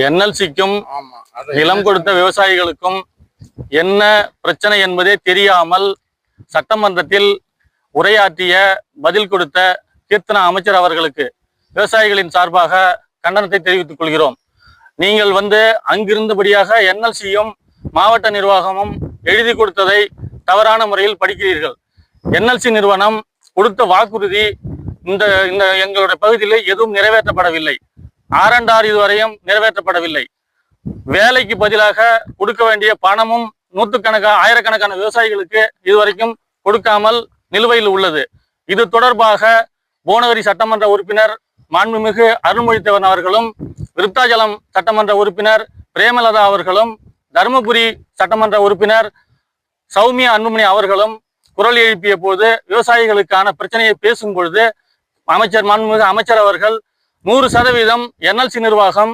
என்எல்சிக்கும் நிலம் கொடுத்த விவசாயிகளுக்கும் என்ன பிரச்சனை என்பதே தெரியாமல் சட்டமன்றத்தில் உரையாற்றிய பதில் கொடுத்த கீர்த்தனா அமைச்சர் அவர்களுக்கு விவசாயிகளின் சார்பாக கண்டனத்தை தெரிவித்துக் கொள்கிறோம். நீங்கள் அங்கிருந்தபடியாக என்எல்சியும் மாவட்ட நிர்வாகமும் எழுதி கொடுத்ததை தவறான முறையில் படிக்கிறீர்கள். என்எல்சி நிறுவனம் கொடுத்த வாக்குறுதி இந்த எங்களுடைய பகுதியில் எதுவும் நிறைவேற்றப்படவில்லை. R&R இதுவரையும் நிறைவேற்றப்படவில்லை. வேலைக்கு பதிலாக கொடுக்க வேண்டிய பணமும் ஆயிரக்கணக்கான விவசாயிகளுக்கு இதுவரைக்கும் கொடுக்காமல் நிலுவையில் உள்ளது. இது தொடர்பாக புவனகிரி சட்டமன்ற உறுப்பினர் மாண்புமிகு அருள்மொழித்தேவன் அவர்களும், விருத்தாச்சலம் சட்டமன்ற உறுப்பினர் பிரேமலதா அவர்களும், தருமபுரி சட்டமன்ற உறுப்பினர் சௌமியா அன்புமணி அவர்களும் குரல் எழுப்பிய போது விவசாயிகளுக்கான பிரச்சனையை பேசும் பொழுது மாண்புமிகு அமைச்சர் அவர்கள் 100% என்எல்சி நிர்வாகம்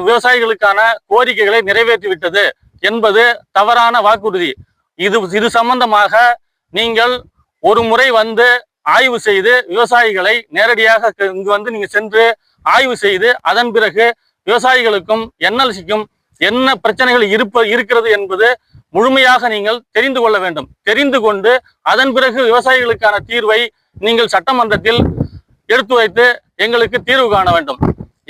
விவசாயிகளுக்கான கோரிக்கைகளை நிறைவேற்றிவிட்டது என்பது தவறான வாக்குறுதி. இது சம்பந்தமாக நீங்கள் ஒரு முறை ஆய்வு செய்து விவசாயிகளை நேரடியாக இங்கு நீங்க சென்று ஆய்வு செய்து அதன் பிறகு விவசாயிகளுக்கும் என்எல்சிக்கும் என்ன பிரச்சனைகள் இருக்கிறது என்பது முழுமையாக நீங்கள் தெரிந்து கொள்ள வேண்டும். தெரிந்து கொண்டு அதன் பிறகு விவசாயிகளுக்கான தீர்வை நீங்கள் சட்டமன்றத்தில் எடுத்து வைத்து எங்களுக்கு தீர்வு காண வேண்டும்.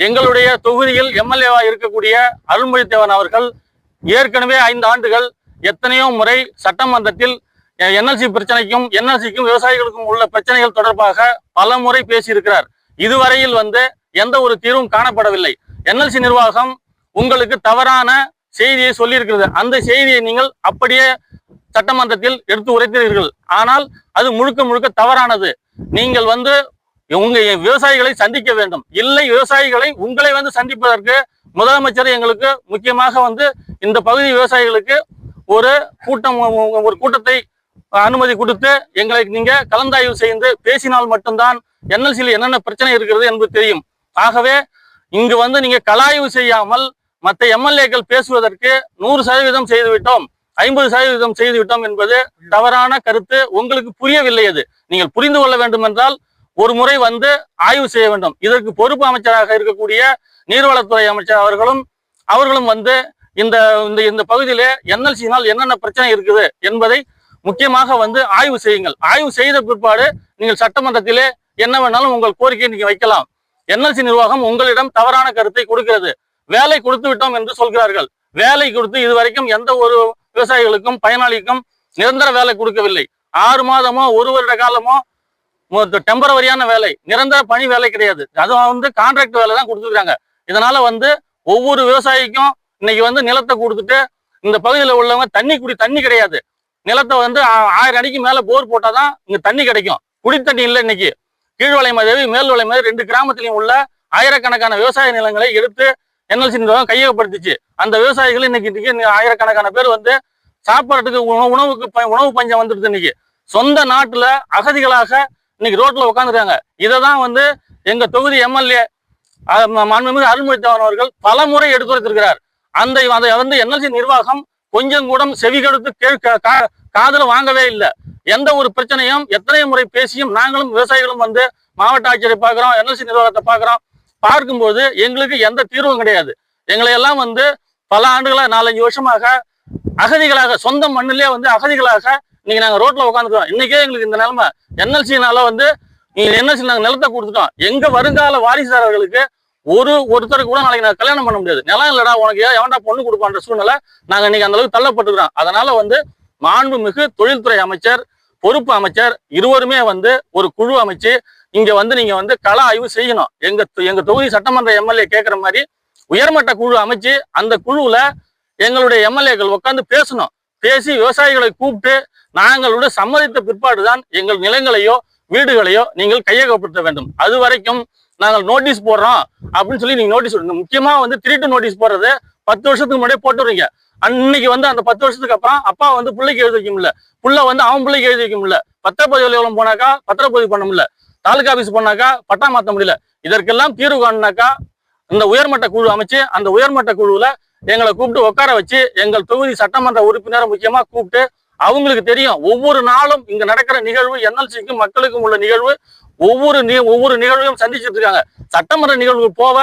எங்களுடைய தொகுதியில் எம்எல்ஏவா இருக்கக்கூடிய அருள்மொழித்தேவன் அவர்கள் ஏற்கனவே 5 ஆண்டுகள் எத்தனையோ முறை சட்டமன்றத்தில் என்எல்சி பிரச்சனைக்கும் என்எல்சிக்கும் விவசாயிகளுக்கும் உள்ள பிரச்சனைகள் தொடர்பாக பல முறை பேசியிருக்கிறார். இதுவரையில் எந்த ஒரு தீர்வும் காணப்படவில்லை. என்எல்சி நிர்வாகம் உங்களுக்கு தவறான செய்தியை சொல்லியிருக்கிறது. அந்த செய்தியை நீங்கள் அப்படியே சட்டமன்றத்தில் எடுத்து உரைத்தீர்கள். ஆனால் அது முழுக்க தவறானது. நீங்கள் உங்க விவசாயிகளை சந்திக்க வேண்டும். இல்லை, விவசாயிகளை உங்களை சந்திப்பதற்கு முதலமைச்சர் எங்களுக்கு முக்கியமாக இந்த பகுதி விவசாயிகளுக்கு ஒரு கூட்டத்தை அனுமதி கொடுத்து எங்களை நீங்க கலந்தாய்வு செய்து பேசினால் மட்டும்தான் என்எல்சியில் என்னென்ன பிரச்சனை இருக்கிறது என்பது தெரியும். ஆகவே இங்கு நீங்க கலாய்வு செய்யாமல் மற்ற எம்எல்ஏக்கள் பேசுவதற்கு 100% செய்துவிட்டோம், 50% செய்துவிட்டோம் என்பது தவறான கருத்து. உங்களுக்கு புரியவில்லை. அது நீங்கள் புரிந்து கொள்ள வேண்டும் என்றால் ஒரு முறை ஆய்வு செய்ய வேண்டும். இதற்கு பொறுப்பு அமைச்சராக இருக்கக்கூடிய நீர்வளத்துறை அமைச்சர் அவர்களும் இந்த பகுதியிலே என்எல்சியினால் என்னென்ன பிரச்சனை இருக்குது என்பதை முக்கியமாக ஆய்வு செய்யுங்கள். ஆய்வு செய்த பிற்பாடு நீங்கள் சட்டமன்றத்திலே என்ன வேணாலும் உங்கள் கோரிக்கையை நீங்க வைக்கலாம். என்எல்சி நிர்வாகம் உங்களிடம் தவறான கருத்தை கொடுக்கிறது. வேலை கொடுத்து விட்டோம் என்று சொல்கிறார்கள். வேலை கொடுத்து இதுவரைக்கும் எந்த ஒரு விவசாயிகளுக்கும் பயனாளிக்கும் நிரந்தர வேலை கொடுக்கவில்லை. 6 மாதமோ 1 வருட காலமோ டெம்பரவரியான வேலை, நிரந்தர பணி வேலை கிடையாது. அது கான்ட்ராக்ட் வேலை தான் கொடுத்துருக்காங்க. இதனால ஒவ்வொரு விவசாயிக்கும் இன்னைக்கு நிலத்தை கொடுத்துட்டு இந்த பகுதியில் உள்ளவங்க தண்ணி கிடையாது. நிலத்தை 1000 அடிக்கு மேல போர் போட்டாதான் இங்க தண்ணி கிடைக்கும். குடித்தண்ணி இல்லை. இன்னைக்கு கீழ்வளைமதேவி மேல்வளைமதேவி 2 கிராமத்திலையும் உள்ள ஆயிரக்கணக்கான விவசாய நிலங்களை எடுத்து என்எல்சி நிர்வாகம் கையகப்படுத்திச்சு. அந்த விவசாயிகள் இன்னைக்கு ஆயிரக்கணக்கான பேர் சாப்பாட்டுக்கு உணவு பஞ்சம் வந்துடுது. இன்னைக்கு சொந்த நாட்டுல அகதிகளாக இன்னைக்கு ரோட்ல உட்காந்துருக்காங்க. இதைதான் எங்க தொகுதி எம்எல்ஏ மாண்புமிகு அருள்மொழித்தேவன் அவர்கள் பல முறை எடுத்துரைத்திருக்கிறார். அதை என்எல்சி நிர்வாகம் கொஞ்சம் கூட செவி கொடுத்து காதுல வாங்கவே இல்லை. எந்த ஒரு பிரச்சனையும் எத்தனை முறை பேசியும் நாங்களும் விவசாயிகளும் மாவட்ட ஆட்சியரை பார்க்கிறோம், என்எல்சி நிர்வாகத்தை பார்க்கும்போது எங்களுக்கு எந்த தீர்வும் கிடையாது. எங்களை எல்லாம் பல ஆண்டுகளா 4-5 வருஷமாக அகதிகளாக சொந்த மண்ணிலே அகதிகளாக இன்னைக்கு நாங்க ரோட்ல உட்காந்துக்கிறோம். இன்னைக்கே எங்களுக்கு இந்த நிலைமை. என்எல்சினால என்எல்சி நாங்க நிலத்தை கொடுத்துட்டோம். எங்க வருங்கால வாரிசுதாரர்களுக்கு ஒருத்தருக்கு கூட நாளைக்கு நாங்க கல்யாணம் பண்ண முடியாது. நிலம் இல்லடா உனக்கு எவன்டா பொண்ணு கொடுப்பான்ற சூழ்நிலை நாங்க இன்னைக்கு அந்த அளவுக்கு தள்ளப்பட்டுக்கிறோம். அதனால மாண்புமிகு தொழில்துறை அமைச்சர், பொறுப்பு அமைச்சர் இருவருமே ஒரு குழு அமைச்சு இங்க நீங்க கள ஆய்வு செய்யணும். எங்க தொகுதி சட்டமன்ற எம்எல்ஏ கேட்கிற மாதிரி உயர்மட்ட குழு அமைச்சு அந்த குழுவுல எங்களுடைய எம்எல்ஏக்கள் உட்காந்து பேசணும். பேசி விவசாயிகளை கூப்பிட்டு நாங்களுடைய சம்மதித்த பிற்பாடுதான் எங்கள் நிலங்களையோ வீடுகளையோ நீங்கள் கையகப்படுத்த வேண்டும். அது வரைக்கும் நாங்கள் நோட்டீஸ் போடுறோம் அப்படின்னு சொல்லி நீங்க நோட்டீஸ் முக்கியமா திருட்டு நோட்டீஸ் போடுறது 10 வருஷத்துக்கு முன்னாடியே போட்டுறீங்க. அன்னைக்கு அந்த 10 வருஷத்துக்கு அப்புறம் அப்பா பிள்ளைக்கு எழுதி வைக்க முடியல, புள்ள அவன் பிள்ளைக்கு எழுதி வைக்க முடியல, பத்திரப்பதிவு அலுவலகம் போனாக்கா பத்திரப்பதிவு பண்ண முடியல, தாலுகா ஆபீஸ் போனாக்கா பட்டா மாற்ற முடியல. இதற்கெல்லாம் தீர்வு காணுனாக்கா இந்த உயர்மட்ட குழு அமைச்சு அந்த உயர்மட்ட குழுவுல எங்களை கூப்பிட்டு உட்கார வச்சு எங்கள் தொகுதி சட்டமன்ற உறுப்பினரை முக்கியமா கூப்பிட்டு அவங்களுக்கு தெரியும் ஒவ்வொரு நாளும் இங்க நடக்கிற நிகழ்வு என்எல்சிக்கும் மக்களுக்கும் உள்ள நிகழ்வு ஒவ்வொரு நிகழ்வையும் சந்திச்சுட்டு இருக்காங்க. சட்டமன்ற நிகழ்வுக்கு போக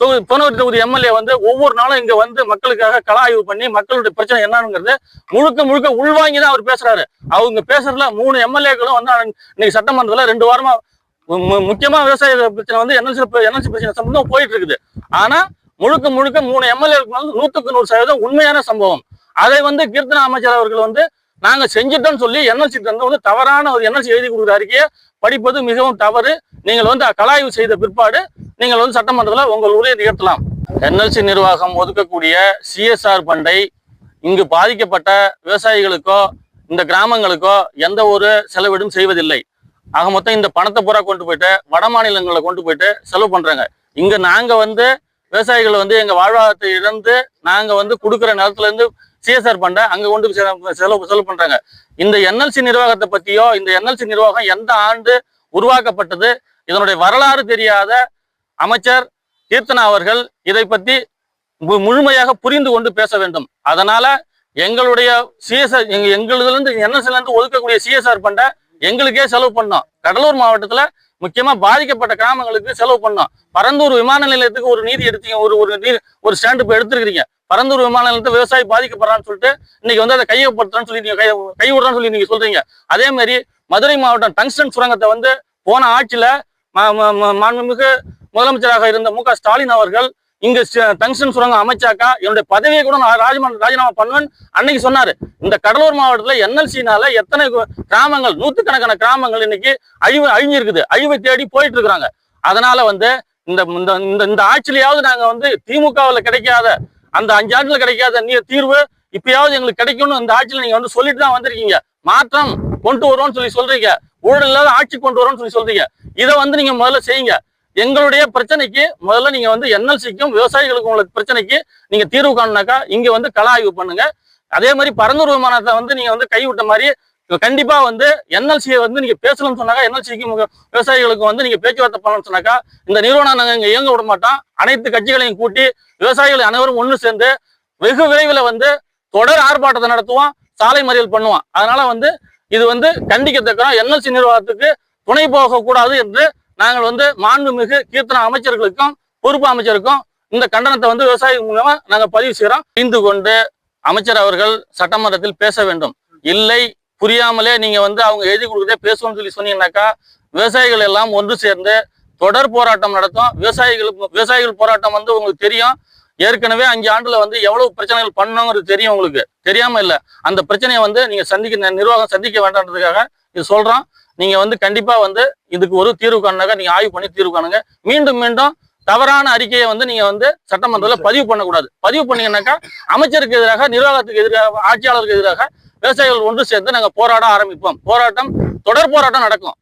புனவரி தொகுதி எம்எல்ஏ வந்து ஒவ்வொரு நாளும் இங்க வந்து மக்களுக்காக கள ஆய்வு பண்ணி மக்களுடைய பிரச்சனை என்னங்கிறது முழுக்க உள்வாங்கி தான் அவர் பேசுறாரு. அவங்க பேசுறதுல 3 எம்எல்ஏக்களும் வந்து இன்னைக்கு சட்டமன்றத்துல 2 வாரமா முக்கியமா விவசாய பிரச்சனை வந்து என்எல்சி பிரச்சனை சம்பந்தம் போயிட்டு இருக்குது. ஆனா முழுக்க 3 எம்எல்ஏக்கள் வந்து 100% உண்மையான சம்பவம். அதை வந்து கீர்த்தனா அமைச்சர் அவர்கள் வந்து நாங்க செஞ்சிட்டோம்னு சொல்லி என்எல்சி வந்து தவறான ஒரு என்எல்சி எழுதி கொடுக்குற அறிக்கையை படிப்பது மிகவும் தவறு. நீங்கள் வந்து கலாய்வு செய்த பிற்பாடு நீங்கள் வந்து சட்டமன்றத்தில் உங்கள் உரையை நிகழ்த்தலாம். என்எல்சி நிர்வாகம் ஒதுக்கக்கூடிய சிஎஸ்ஆர் ஃபண்டை இங்கு பாதிக்கப்பட்ட விவசாயிகளுக்கோ இந்த கிராமங்களுக்கோ எந்த ஒரு செலவிடும் செய்வதில்லை. ஆக மொத்தம் இந்த பணத்தை பூரா கொண்டு போயிட்டு வட மாநிலங்களில் கொண்டு போயிட்டு செலவு பண்றாங்க. இங்க நாங்க வந்து விவசாயிகள் வந்து எங்க வாழ்வாதாரத்தை இழந்து நாங்க வந்து கொடுக்குற நிலத்துல இருந்து சிஎஸ்ஆர் ஃபண்டை அங்க கொண்டு செலவு பண்றாங்க. இந்த என்எல்சி நிர்வாகத்தை பத்தியோ இந்த என்எல்சி நிர்வாகம் எந்த ஆண்டு உருவாக்கப்பட்டது இதனுடைய வரலாறு தெரியாத அமைச்சர் கீர்த்தனா அவர்கள் இதை பத்தி முழுமையாக புரிந்து கொண்டு பேச வேண்டும். அதனால எங்களுடைய சிஎஸ்ஆர் எங்களுதுல இருந்து என்எல்சில இருந்து ஒதுக்கக்கூடிய சிஎஸ்ஆர் ஃபண்டை எங்களுக்கே செலவு பண்ணோம். கடலூர் மாவட்டத்துல முக்கியமா பாதிக்கப்பட்ட கிராமங்களுக்கு செலவு பண்ணோம். பரந்தூர் விமான நிலையத்துக்கு ஒரு நீதி எடுத்தீங்க, ஒரு ஸ்டாண்ட் இப்போ எடுத்துருக்கீங்க. பரந்தூர் விமான நிலையத்தை விவசாயி பாதிக்கப்படுறான்னு சொல்லிட்டு இன்னைக்கு வந்து அதை கையப்படுத்துறான்னு சொல்லி நீங்க கைவிடுறான்னு சொல்லி நீங்க சொல்றீங்க. அதே மாதிரி மதுரை மாவட்டம் டங்ஸ்டன் சுரங்கத்தை வந்து போன ஆட்சியில மாண்புமிகு முதலமைச்சராக இருந்த மு க ஸ்டாலின் அவர்கள் இங்க டங்ஸ்டன் சுரங்கம் அமைச்சாக்கா என்னுடைய பதவியை கூட நான் ராஜினாமா பண்ணுவேன் அன்னைக்கு சொன்னாரு. இந்த கடலூர் மாவட்டத்துல என்எல்சினால எத்தனை கிராமங்கள் 100கணக்கான கிராமங்கள் இன்னைக்கு அழிஞ்சிருக்குது, அழிவை தேடி போயிட்டு இருக்கிறாங்க. அதனால வந்து இந்த ஆட்சியிலையாவது நாங்க வந்து திமுகவில் கிடைக்காத அந்த 5 ஆண்டுல கிடைக்காத தீர்வு இப்பயாவது எங்களுக்கு கிடைக்கும்னு இந்த ஆட்சியில நீங்க வந்து சொல்லிட்டு தான் வந்திருக்கீங்க. மாற்றம் கொண்டு வருவோம்னு சொல்றீங்க, ஊழல் இல்லாத ஆட்சி கொண்டு வருவோம்னு சொல்றீங்க. இதை வந்து நீங்க முதல்ல செய்யுங்க. எங்களுடைய பிரச்சனைக்கு முதல்ல நீங்க வந்து என்எல்சிக்கும் விவசாயிகளுக்கும் உள்ள பிரச்சனைக்கு நீங்க தீர்வு காணுனாக்கா இங்க வந்து கள ஆய்வு பண்ணுங்க. அதே மாதிரி பரந்தூர் விமானத்தை வந்து நீங்க வந்து கைவிட்ட மாதிரி கண்டிப்பா வந்து என்எல்சியை வந்து நீங்க பேசணும்னு சொன்னாக்கா என்எல்சிக்கும் விவசாயிகளுக்கும் வந்து நீங்க பேச்சுவார்த்தை பண்ணணும்னு சொன்னாக்கா இந்த நிறுவனம் நாங்க இங்க இயங்க விட மாட்டோம். அனைத்து கட்சிகளையும் கூட்டி விவசாயிகள் அனைவரும் ஒன்று சேர்ந்து வெகு விரைவில் வந்து தொடர் ஆர்ப்பாட்டத்தை நடத்துவோம், சாலை மறியல் பண்ணுவோம். அதனால வந்து இது வந்து கண்டிக்கத்தக்க என்எல்சி நிர்வாகத்துக்கு துணை போகக்கூடாது என்று நாங்கள் வந்து மாண்புமிகு கீர்த்தனா அமைச்சர்களுக்கும் பொறுப்பு அமைச்சருக்கும் இந்த கண்டனத்தை வந்து விவசாயி மூலமா நாங்கள் பதிவு செய்யறோம். புரிந்து கொண்டு அமைச்சர் அவர்கள் சட்டமன்றத்தில் பேச வேண்டும். இல்லை புரியாமலே நீங்க வந்து அவங்க எழுதி கொடுக்கதே பேசுவோம்னு சொல்லி சொன்னீங்கன்னாக்கா விவசாயிகள் எல்லாம் ஒன்று சேர்ந்து தொடர் போராட்டம் நடத்தும். விவசாயிகள் போராட்டம் வந்து உங்களுக்கு தெரியும். ஏற்கனவே 5 ஆண்டுல வந்து எவ்வளவு பிரச்சனைகள் பண்ணணுங்கிறது தெரியும். உங்களுக்கு தெரியாம இல்லை. அந்த பிரச்சனையை வந்து நீங்க நிர்வாகம் சந்திக்க வேண்டாம்ன்றதுக்காக இது சொல்றோம். நீங்க வந்து கண்டிப்பா வந்து இதுக்கு ஒரு தீர்வு காணுனாக்கா நீங்க ஆய்வு பண்ணி தீர்வு காணுங்க. மீண்டும் தவறான அறிக்கையை வந்து நீங்க வந்து சட்டமன்றத்தில் பதிவு பண்ணக்கூடாது. பதிவு பண்ணீங்கன்னாக்கா அமைச்சருக்கு எதிராக, நிர்வாகத்துக்கு எதிராக, ஆட்சியாளருக்கு எதிராக விவசாயிகள் ஒன்று சேர்ந்து நாங்க போராட ஆரம்பிப்போம். தொடர் போராட்டம் நடக்கும்.